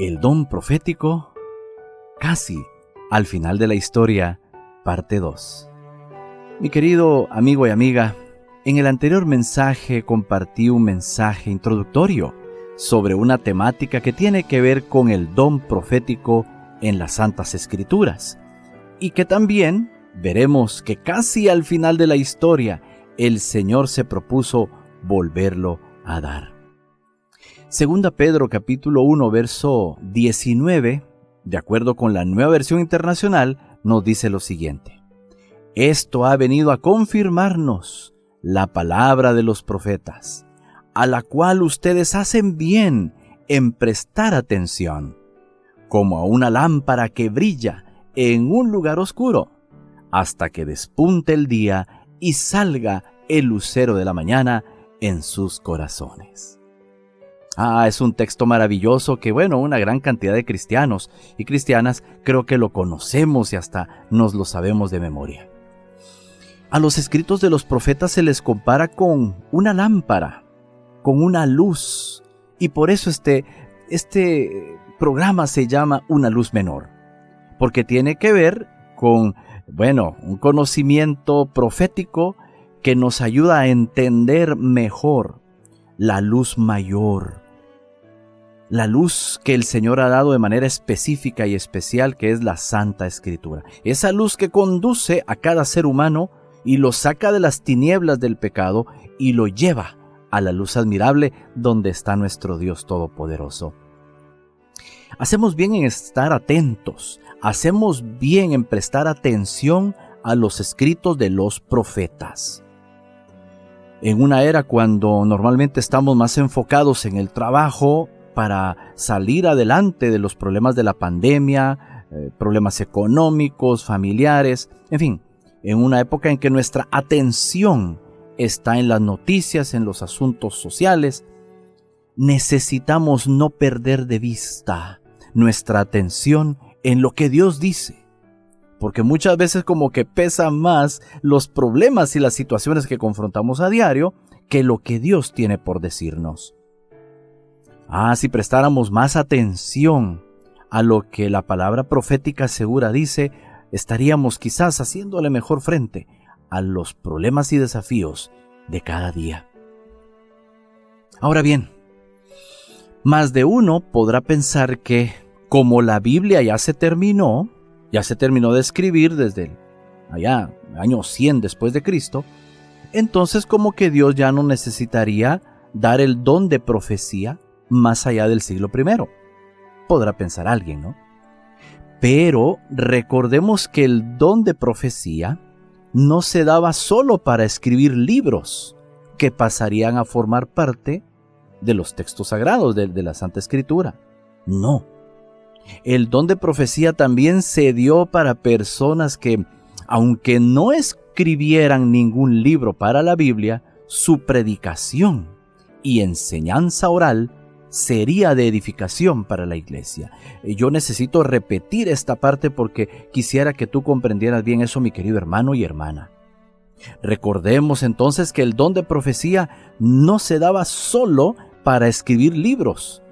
El don profético, casi al final de la historia, parte 2. Mi querido amigo y amiga, en el anterior mensaje compartí un mensaje introductorio sobre una temática que tiene que ver con el don profético en las Santas Escrituras, y que también veremos que casi al final de la historia el Señor se propuso volverlo a dar. Segunda Pedro capítulo 1 verso 19, de acuerdo con la Nueva Versión Internacional, nos dice lo siguiente: esto ha venido a confirmarnos la palabra de los profetas, a la cual ustedes hacen bien en prestar atención, como a una lámpara que brilla en un lugar oscuro, hasta que despunte el día y salga el lucero de la mañana en sus corazones. Es un texto maravilloso que, una gran cantidad de cristianos y cristianas creo que lo conocemos y hasta nos lo sabemos de memoria. A los escritos de los profetas se les compara con una lámpara, con una luz, y por eso este programa se llama Una Luz Menor, porque tiene que ver con, un conocimiento profético que nos ayuda a entender mejor la luz mayor, la luz que el Señor ha dado de manera específica y especial, que es la Santa Escritura. Esa luz que conduce a cada ser humano y lo saca de las tinieblas del pecado y lo lleva a la luz admirable donde está nuestro Dios Todopoderoso. Hacemos bien en estar atentos, hacemos bien en prestar atención a los escritos de los profetas. En una era cuando normalmente estamos más enfocados en el trabajo para salir adelante de los problemas de la pandemia, problemas económicos, familiares, en fin, en una época en que nuestra atención está en las noticias, en los asuntos sociales, necesitamos no perder de vista nuestra atención en lo que Dios dice, porque muchas veces como que pesan más los problemas y las situaciones que confrontamos a diario que lo que Dios tiene por decirnos. Si prestáramos más atención a lo que la palabra profética segura dice, estaríamos quizás haciéndole mejor frente a los problemas y desafíos de cada día. Ahora bien, más de uno podrá pensar que como la Biblia ya se terminó de escribir desde allá, año 100 después de Cristo, entonces como que Dios ya no necesitaría dar el don de profecía más allá del siglo I. Podrá pensar alguien, ¿no? Pero recordemos que el don de profecía no se daba solo para escribir libros que pasarían a formar parte de los textos sagrados de la Santa Escritura. No. El don de profecía también se dio para personas que, aunque no escribieran ningún libro para la Biblia, su predicación y enseñanza oral sería de edificación para la iglesia. Yo necesito repetir esta parte porque quisiera que tú comprendieras bien eso, mi querido hermano y hermana. Recordemos entonces que el don de profecía no se daba solo para escribir libros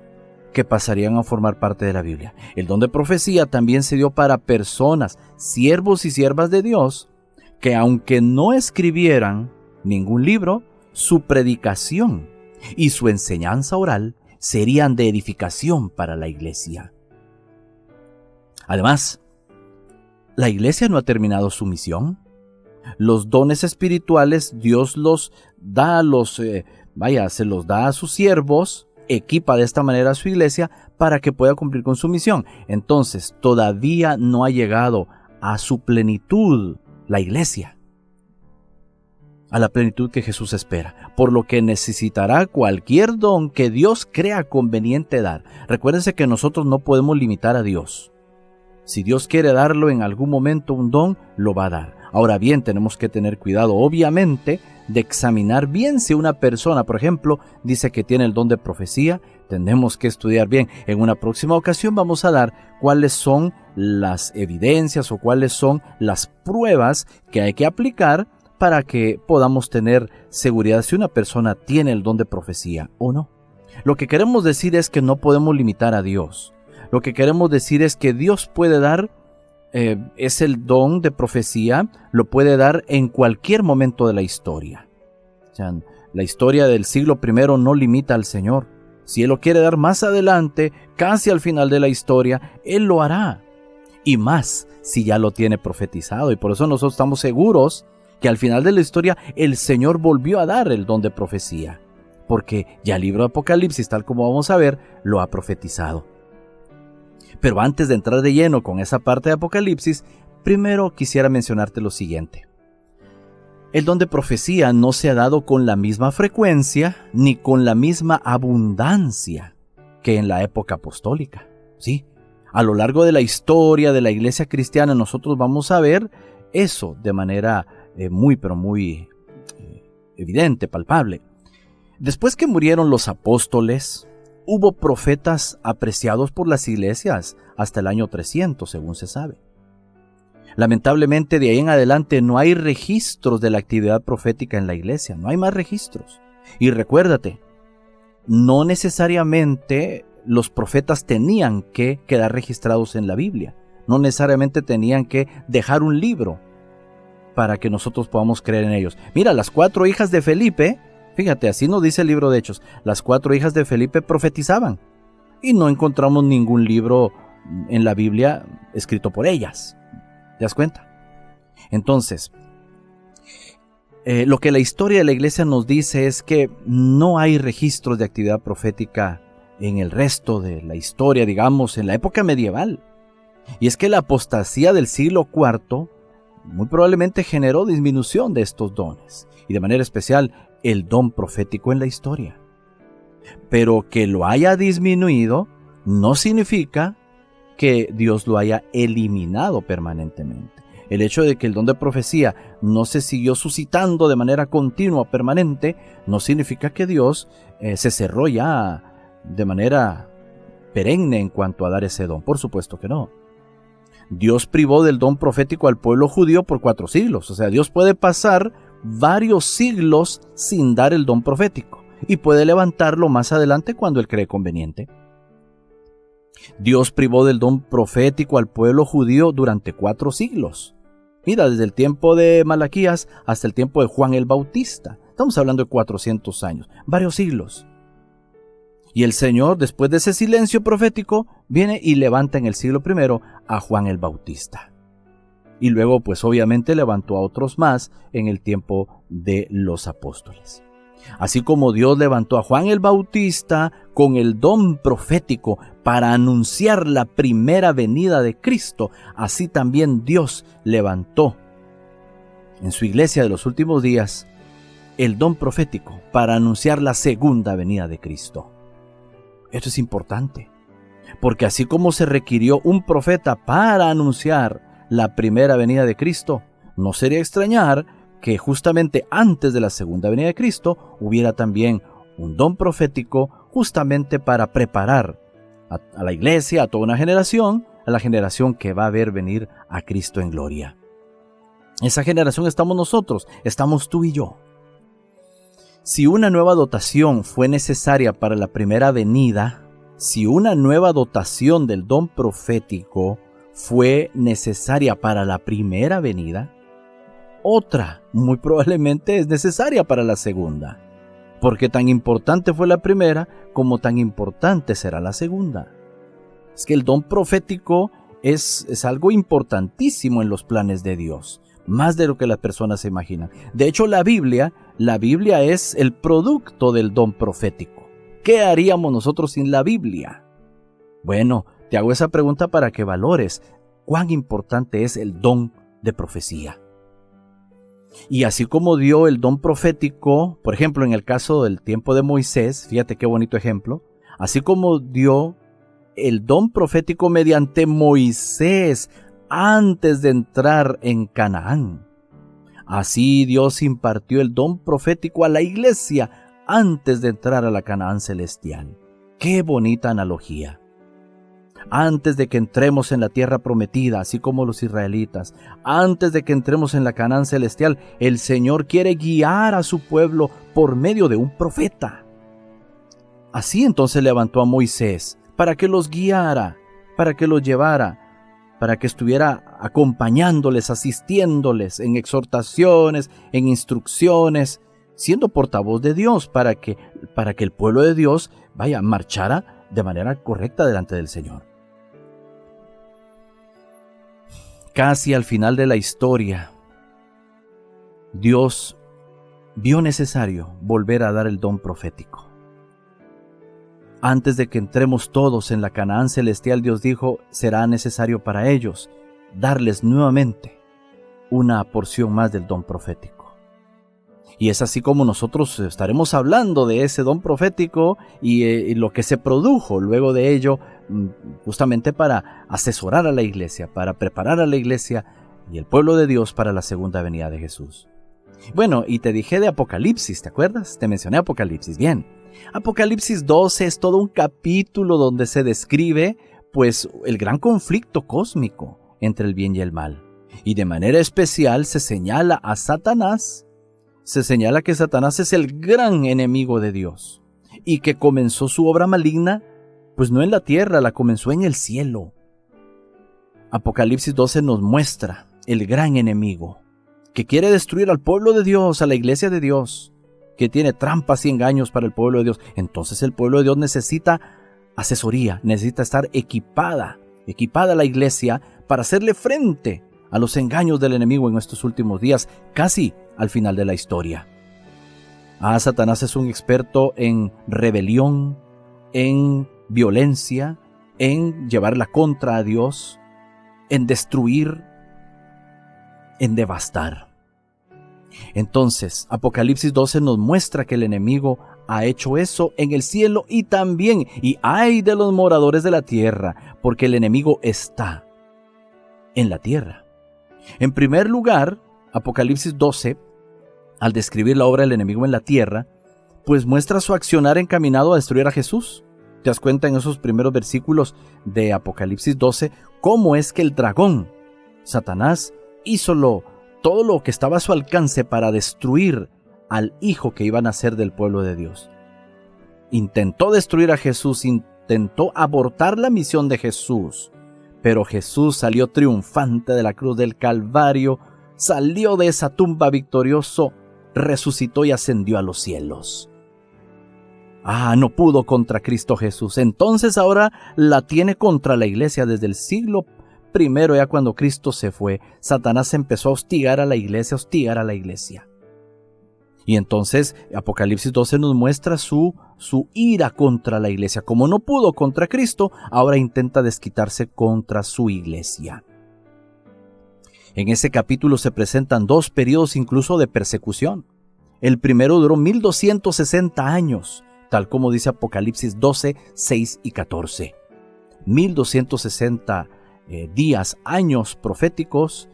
que pasarían a formar parte de la Biblia. El don de profecía también se dio para personas, siervos y siervas de Dios, que aunque no escribieran ningún libro, su predicación y su enseñanza oral serían de edificación para la iglesia. Además, la iglesia no ha terminado su misión. Los dones espirituales Dios los da se los da a sus siervos, equipa de esta manera a su iglesia para que pueda cumplir con su misión. Entonces, todavía no ha llegado a su plenitud la iglesia, a la plenitud que Jesús espera, por lo que necesitará cualquier don que Dios crea conveniente dar. Recuérdense que nosotros no podemos limitar a Dios. Si Dios quiere darlo en algún momento un don, lo va a dar. Ahora bien, tenemos que tener cuidado, obviamente, de examinar bien si una persona, por ejemplo, dice que tiene el don de profecía. Tenemos que estudiar bien. En una próxima ocasión vamos a dar cuáles son las evidencias o cuáles son las pruebas que hay que aplicar para que podamos tener seguridad si una persona tiene el don de profecía o no. Lo que queremos decir es que no podemos limitar a Dios. Lo que queremos decir es que Dios puede dar, es el don de profecía, lo puede dar en cualquier momento de la historia. O sea, la historia del siglo I no limita al Señor. Si Él lo quiere dar más adelante, casi al final de la historia, Él lo hará. Y más si ya lo tiene profetizado. Y por eso nosotros estamos seguros que al final de la historia el Señor volvió a dar el don de profecía. Porque ya el libro de Apocalipsis, tal como vamos a ver, lo ha profetizado. Pero antes de entrar de lleno con esa parte de Apocalipsis, primero quisiera mencionarte lo siguiente. El don de profecía no se ha dado con la misma frecuencia ni con la misma abundancia que en la época apostólica. Sí, a lo largo de la historia de la iglesia cristiana nosotros vamos a ver eso de manera muy evidente, palpable. Después que murieron los apóstoles, hubo profetas apreciados por las iglesias hasta el año 300, según se sabe. Lamentablemente, de ahí en adelante no hay registros de la actividad profética en la iglesia, no hay más registros. Y recuérdate, no necesariamente los profetas tenían que quedar registrados en la Biblia, no necesariamente tenían que dejar un libro para que nosotros podamos creer en ellos. Mira, las 4 hijas de Felipe, fíjate, así nos dice el libro de Hechos, las 4 hijas de Felipe profetizaban y no encontramos ningún libro en la Biblia escrito por ellas. ¿Te das cuenta? Entonces, lo que la historia de la iglesia nos dice es que no hay registros de actividad profética en el resto de la historia, digamos, en la época medieval. Y es que la apostasía del siglo IV muy probablemente generó disminución de estos dones, y de manera especial el don profético en la historia. Pero que lo haya disminuido no significa que Dios lo haya eliminado permanentemente. El hecho de que el don de profecía no se siguió suscitando de manera continua, permanente, no significa que Dios se cerró ya de manera perenne en cuanto a dar ese don. Por supuesto que no. Dios privó del don profético al pueblo judío por 4 siglos. O sea, Dios puede pasar varios siglos sin dar el don profético y puede levantarlo más adelante cuando Él cree conveniente. Dios privó del don profético al pueblo judío durante 4 siglos. Mira, desde el tiempo de Malaquías hasta el tiempo de Juan el Bautista. Estamos hablando de 400 años, varios siglos. Y el Señor, después de ese silencio profético, viene y levanta en el siglo I a Juan el Bautista. Y luego, pues obviamente levantó a otros más en el tiempo de los apóstoles. Así como Dios levantó a Juan el Bautista con el don profético para anunciar la primera venida de Cristo, así también Dios levantó en su iglesia de los últimos días el don profético para anunciar la segunda venida de Cristo. Esto es importante, porque así como se requirió un profeta para anunciar la primera venida de Cristo, no sería extrañar que justamente antes de la segunda venida de Cristo hubiera también un don profético justamente para preparar a la iglesia, a toda una generación, a la generación que va a ver venir a Cristo en gloria. Esa generación estamos nosotros, estamos tú y yo. Si una nueva dotación fue necesaria para la primera venida, si una nueva dotación del don profético fue necesaria para la primera venida, otra muy probablemente es necesaria para la segunda, porque tan importante fue la primera como tan importante será la segunda. Es que el don profético es algo importantísimo en los planes de Dios, más de lo que las personas se imaginan. De hecho, la Biblia es el producto del don profético. ¿Qué haríamos nosotros sin la Biblia? Bueno, te hago esa pregunta para que valores cuán importante es el don de profecía. Y así como dio el don profético, por ejemplo, en el caso del tiempo de Moisés, fíjate qué bonito ejemplo, así como dio el don profético mediante Moisés antes de entrar en Canaán, así Dios impartió el don profético a la iglesia antes de entrar a la Canaán celestial. ¡Qué bonita analogía! Antes de que entremos en la tierra prometida, así como los israelitas, antes de que entremos en la Canaán celestial, el Señor quiere guiar a su pueblo por medio de un profeta. Así entonces levantó a Moisés para que los guiara para que los llevara, para que estuviera acompañándoles, asistiéndoles en exhortaciones, en instrucciones, siendo portavoz de Dios para que el pueblo de Dios marchara de manera correcta delante del Señor. Casi al final de la historia, Dios vio necesario volver a dar el don profético. Antes de que entremos todos en la Canaán celestial, Dios dijo, será necesario para ellos darles nuevamente una porción más del don profético. Y es así como nosotros estaremos hablando de ese don profético y lo que se produjo luego de ello, justamente para asesorar a la iglesia, para preparar a la iglesia y el pueblo de Dios para la segunda venida de Jesús. Bueno, y te dije de Apocalipsis, ¿te acuerdas? Te mencioné Apocalipsis. Bien, Apocalipsis 12 es todo un capítulo donde se describe, pues, el gran conflicto cósmico entre el bien y el mal. Y de manera especial se señala a Satanás. Se señala que Satanás es el gran enemigo de Dios y que comenzó su obra maligna, pues no en la tierra, la comenzó en el cielo. Apocalipsis 12 nos muestra el gran enemigo que quiere destruir al pueblo de Dios, a la iglesia de Dios, que tiene trampas y engaños para el pueblo de Dios. Entonces el pueblo de Dios necesita asesoría, necesita estar equipada la iglesia para hacerle frente a los engaños del enemigo en estos últimos días, casi al final de la historia. Satanás es un experto en rebelión, en violencia, en llevar la contra a Dios, en destruir, en devastar. Entonces, Apocalipsis 12 nos muestra que el enemigo ha hecho eso en el cielo y también, y ay de los moradores de la tierra, porque el enemigo está en la tierra. En primer lugar, Apocalipsis 12, al describir la obra del enemigo en la tierra, pues muestra su accionar encaminado a destruir a Jesús. Te das cuenta en esos primeros versículos de Apocalipsis 12, cómo es que el dragón, Satanás, hizo todo lo que estaba a su alcance para destruir al hijo que iba a nacer del pueblo de Dios. Intentó destruir a Jesús, intentó abortar la misión de Jesús, pero Jesús salió triunfante de la cruz del Calvario, salió de esa tumba victorioso, resucitó y ascendió a los cielos. No pudo contra Cristo Jesús. Entonces ahora la tiene contra la iglesia desde el siglo I, ya cuando Cristo se fue. Satanás empezó a hostigar a la iglesia. Y entonces Apocalipsis 12 nos muestra su ira contra la iglesia. Como no pudo contra Cristo, ahora intenta desquitarse contra su iglesia. En ese capítulo se presentan dos periodos incluso de persecución. El primero duró 1260 años, tal como dice Apocalipsis 12, 6 y 14. 1260 días proféticos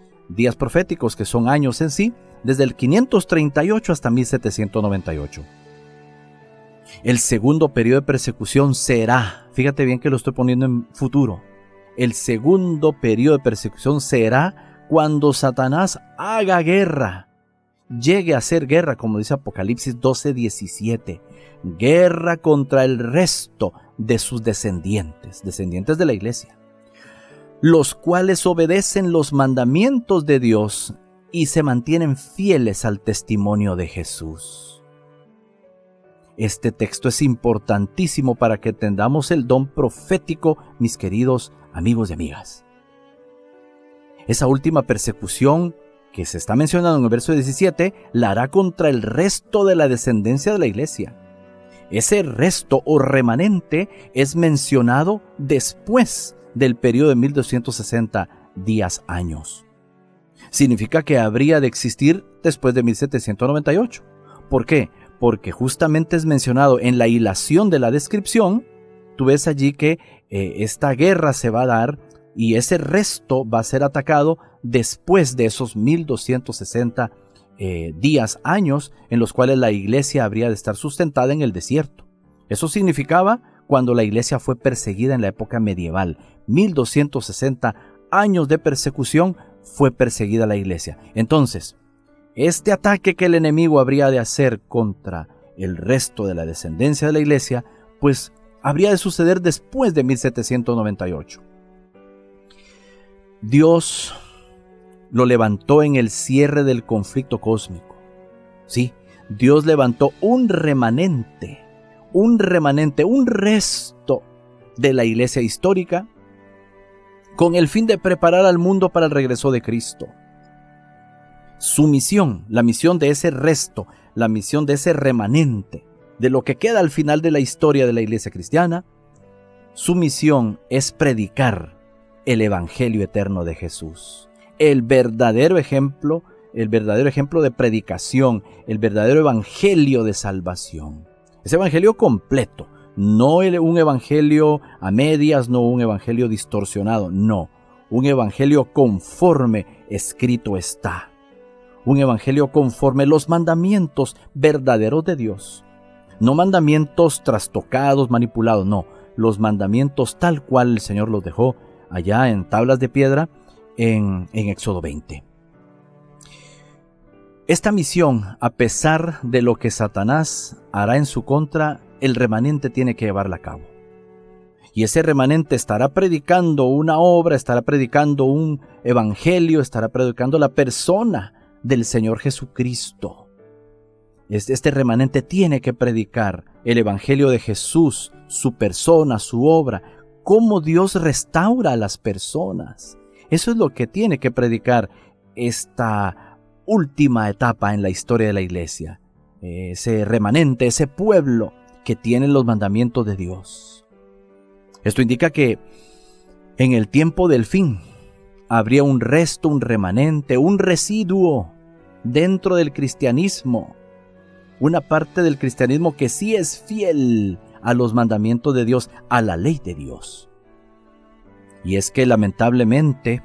que son años en sí, desde el 538 hasta 1798. El segundo periodo de persecución será, fíjate bien que lo estoy poniendo en futuro, el segundo periodo de persecución será cuando Satanás haga guerra, llegue a hacer guerra, como dice Apocalipsis 12, 17, guerra contra el resto de sus descendientes de la iglesia, los cuales obedecen los mandamientos de Dios y se mantienen fieles al testimonio de Jesús. Este texto es importantísimo para que tengamos el don profético, mis queridos amigos y amigas. Esa última persecución que se está mencionando en el verso 17, la hará contra el resto de la descendencia de la iglesia. Ese resto o remanente es mencionado después del periodo de 1260 años. Significa que habría de existir después de 1798. ¿Por qué? Porque justamente es mencionado en la hilación de la descripción. Tú ves allí que esta guerra se va a dar y ese resto va a ser atacado después de esos 1260 años en los cuales la iglesia habría de estar sustentada en el desierto. Eso significaba cuando la iglesia fue perseguida en la época medieval. 1260 años de persecución fue perseguida la iglesia. Entonces, este ataque que el enemigo habría de hacer contra el resto de la descendencia de la iglesia, pues habría de suceder después de 1798. Dios lo levantó en el cierre del conflicto cósmico. Sí, Dios levantó un remanente, un resto de la iglesia histórica con el fin de preparar al mundo para el regreso de Cristo. Su misión, la misión de ese resto, la misión de ese remanente, de lo que queda al final de la historia de la iglesia cristiana, su misión es predicar el evangelio eterno de Jesús, el verdadero ejemplo de predicación, el verdadero evangelio de salvación. Ese evangelio completo, no un evangelio a medias, no un evangelio distorsionado, no, un evangelio conforme escrito está. Un evangelio conforme los mandamientos verdaderos de Dios. No mandamientos trastocados, manipulados, no. Los mandamientos tal cual el Señor los dejó allá en tablas de piedra en Éxodo 20. Esta misión, a pesar de lo que Satanás hará en su contra, el remanente tiene que llevarla a cabo. Y ese remanente estará predicando una obra, estará predicando un evangelio, estará predicando la persona del Señor Jesucristo. Este remanente tiene que predicar el evangelio de Jesús, su persona, su obra, cómo Dios restaura a las personas. Eso es lo que tiene que predicar esta última etapa en la historia de la iglesia. Ese remanente, ese pueblo que tiene los mandamientos de Dios. Esto indica que en el tiempo del fin habría un resto, un remanente, un residuo dentro del cristianismo. Una parte del cristianismo que sí es fiel a los mandamientos de Dios, a la ley de Dios. Y es que lamentablemente,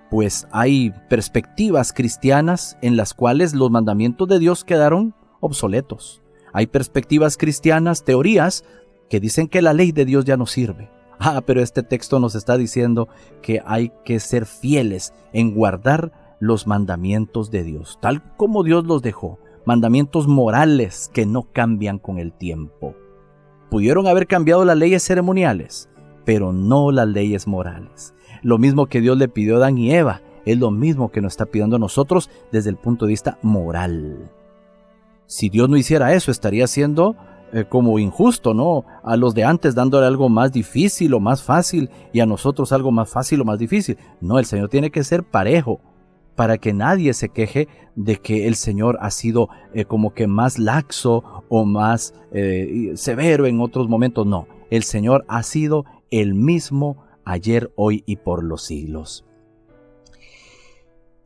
pues hay perspectivas cristianas en las cuales los mandamientos de Dios quedaron obsoletos. Hay perspectivas cristianas, teorías, que dicen que la ley de Dios ya no sirve. Pero este texto nos está diciendo que hay que ser fieles en guardar los mandamientos de Dios, tal como Dios los dejó. Mandamientos morales que no cambian con el tiempo. Pudieron haber cambiado las leyes ceremoniales, pero no las leyes morales. Lo mismo que Dios le pidió a Adán y Eva, es lo mismo que nos está pidiendo a nosotros desde el punto de vista moral. Si Dios no hiciera eso, estaría siendo como injusto, ¿no? A los de antes dándole algo más difícil o más fácil y a nosotros algo más fácil o más difícil. No, el Señor tiene que ser parejo para que nadie se queje de que el Señor ha sido como que más laxo o más severo en otros momentos. No, el Señor ha sido el mismo ayer, hoy y por los siglos.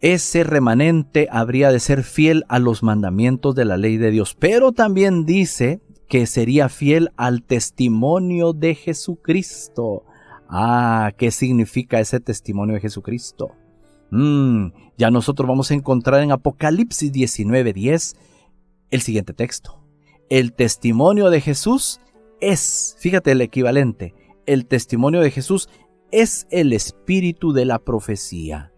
Ese remanente habría de ser fiel a los mandamientos de la ley de Dios, pero también dice que sería fiel al testimonio de Jesucristo. ¿Qué significa ese testimonio de Jesucristo? Ya nosotros vamos a encontrar en Apocalipsis 19:10 el siguiente texto. El testimonio de Jesús es, fíjate el equivalente, el testimonio de Jesús es el espíritu de la profecía.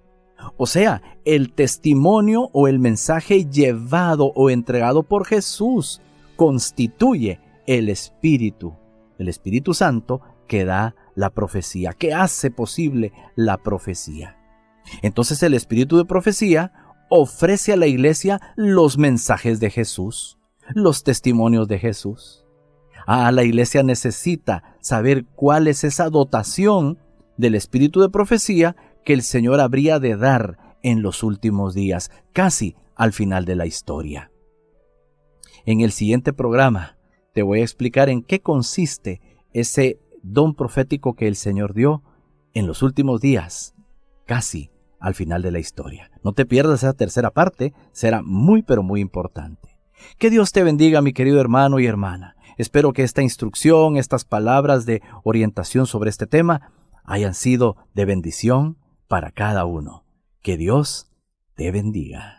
O sea, el testimonio o el mensaje llevado o entregado por Jesús constituye el Espíritu Santo que da la profecía, que hace posible la profecía. Entonces el espíritu de profecía ofrece a la iglesia los mensajes de Jesús, los testimonios de Jesús. La iglesia necesita saber cuál es esa dotación del espíritu de profecía que el Señor habría de dar en los últimos días, casi al final de la historia. En el siguiente programa te voy a explicar en qué consiste ese don profético que el Señor dio en los últimos días, casi al final de la historia. No te pierdas esa tercera parte, será muy pero muy importante. Que Dios te bendiga, mi querido hermano y hermana. Espero que esta instrucción, estas palabras de orientación sobre este tema hayan sido de bendición para cada uno. Que Dios te bendiga.